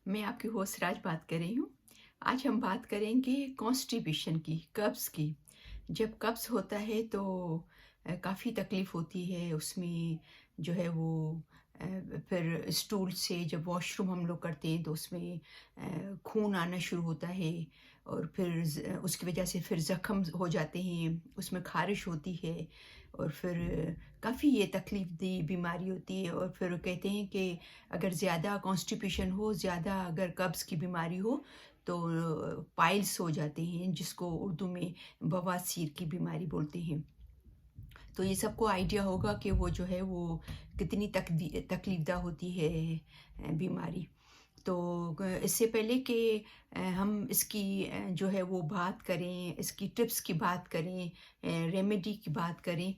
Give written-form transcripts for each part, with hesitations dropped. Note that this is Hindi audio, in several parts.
मैं आपकी होस्ट राज बात कर रही हूँ। आज हम बात करेंगे कॉन्स्टिपेशन की, कब्ज़ की। जब कब्ज़ होता है तो काफ़ी तकलीफ़ होती है उसमें जो है वो अ, फिर स्टूल से जब वॉशरूम हम लोग करते हैं तो उसमें खून आना शुरू होता है और फिर उसकी वजह से फिर ज़ख्म हो जाते हैं, उसमें ख़ारिश होती है और फिर काफ़ी ये तकलीफ़ दी बीमारी होती है और फिर कहते हैं कि अगर ज़्यादा कॉन्स्टिपेशन हो, ज़्यादा अगर कब्ज़ की बीमारी हो, तो पाइल्स हो जाते हैं, जिसको उर्दू में बवासीर की बीमारी बोलते हैं। तो ये सबको आइडिया होगा कि वो जो है वो कितनी तकलीफ़दा होती है बीमारी। तो इससे पहले कि हम इसकी जो है वो बात करें, इसकी टिप्स की बात करें, रेमेडी की बात करें,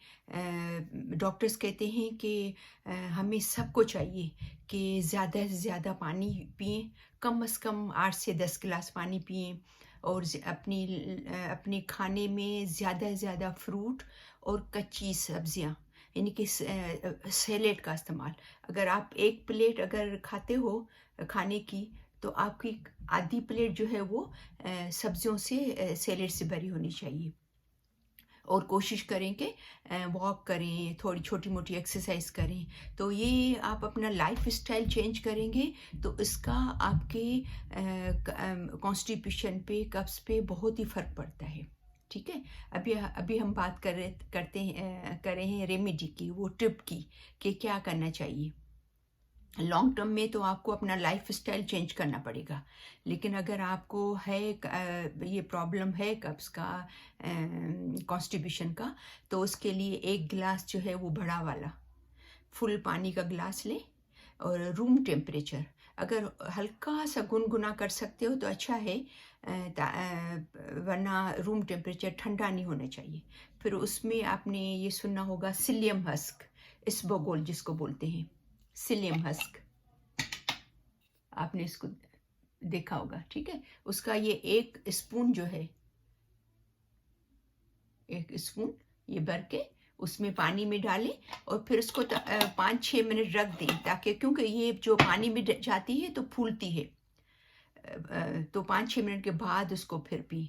डॉक्टर्स कहते हैं कि हमें सबको चाहिए कि ज़्यादा से ज़्यादा पानी पिएँ, कम से कम 8 से 10 गिलास पानी पिएँ और अपने खाने में ज़्यादा से ज़्यादा फ्रूट और कच्ची सब्ज़ियाँ यानी कि सैलेड का इस्तेमाल। अगर आप 1 प्लेट अगर खाते हो खाने की, तो आपकी आधी प्लेट जो है वो सब्जियों से सैलेड से भरी होनी चाहिए और कोशिश करें कि वॉक करें, थोड़ी छोटी-मोटी एक्सरसाइज करें। तो ये आप अपना लाइफ़स्टाइल चेंज करेंगे तो इसका आपके कॉन्स्टिपेशन पे, कब्ज़ पे बहुत ही फ़र्क पड़ता है। ठीक है? अभी हम बात कर रहे हैं रेमेडी की, वो टिप की कि क्या करना चाहिए। लॉन्ग टर्म में तो आपको अपना लाइफ़स्टाइल चेंज करना पड़ेगा। लेकिन अगर आपको है ये प्रॉब्लम है कब्ज़ का, कॉन्स्टिपेशन का, तो उसके लिए 1 गिलास जो है वो बड़ा वाला, फुल पानी का गिलास लें और रूम टेम्परेचर, अगर हल्का-सा गुनगुना कर सकते हो तो अच्छा है, वरना रूम टेम्परेचर ठंडा नहीं होना चाहिए। फिर उसमें आपने ये सुना होगा psyllium husk, इसबगोल जिसको बोलते हैं, psyllium husk। आपने इसको देखा होगा, ठीक है? उसका ये 1 स्पून जो है, 1 स्पून ये भर के उसमें पानी में डालें और फिर उसको 5-6 मिनट रख दें, ताकि क्योंकि ये जो पानी में जाती है तो फूलती है। तो 5-6 मिनट के बाद उसको फिर पिएँ।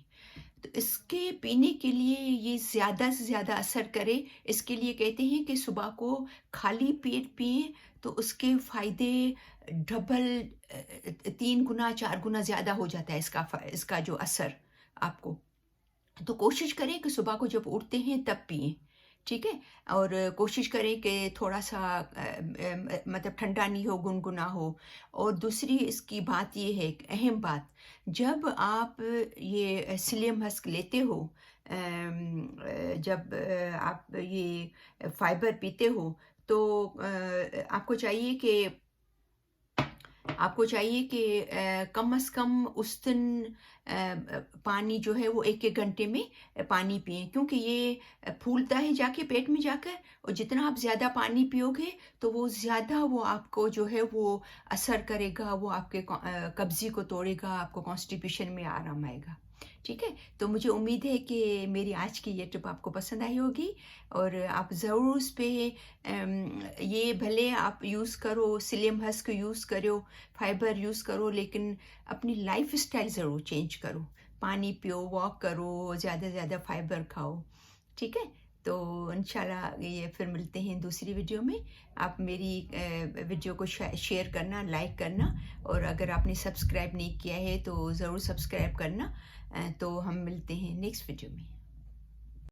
तो इसके पीने के लिए ये ज़्यादा से ज़्यादा असर करे, इसके लिए कहते हैं कि सुबह को खाली पेट पिएँ तो उसके फ़ायदे डबल, 3 गुना 4 गुना ज़्यादा हो जाता है इसका जो असर आपको। तो कोशिश करें कि सुबह को जब उठते हैं तब पिएँ, ठीक है? और कोशिश करें कि थोड़ा-सा मतलब ठंडा नहीं हो, गुनगुना हो। और दूसरी इसकी बात ये है, एक अहम बात, जब आप ये psyllium husk लेते हो, जब आप ये फाइबर पीते हो, तो आपको चाहिए कि कम से कम उस दिन पानी जो है वो 1-1 घंटे में पानी पिएँ, क्योंकि ये फूलता है जाके पेट में जाकर, और जितना आप ज़्यादा पानी पियोगे तो वो ज़्यादा वो आपको जो है वो असर करेगा, वो आपके कब्ज़ी को तोड़ेगा, आपको कॉन्स्टिपेशन में आराम आएगा। ठीक है? तो मुझे उम्मीद है कि मेरी आज की ये टिप आपको पसंद आई होगी और आप ज़रूर इस पे ये भले आप यूज़ करो, psyllium husk यूज़ करो, फाइबर यूज़ करो, लेकिन अपनी लाइफ़स्टाइल ज़रूर चेंज करो। पानी पियो, वॉक करो, ज़्यादा से ज़्यादा फाइबर खाओ, ठीक है? तो इंशाल्लाह ये फिर मिलते हैं दूसरी वीडियो में। आप मेरी वीडियो को शेयर करना, लाइक करना, और अगर आपने सब्सक्राइब नहीं किया है तो ज़रूर सब्सक्राइब करना। तो हम मिलते हैं नेक्स्ट वीडियो में।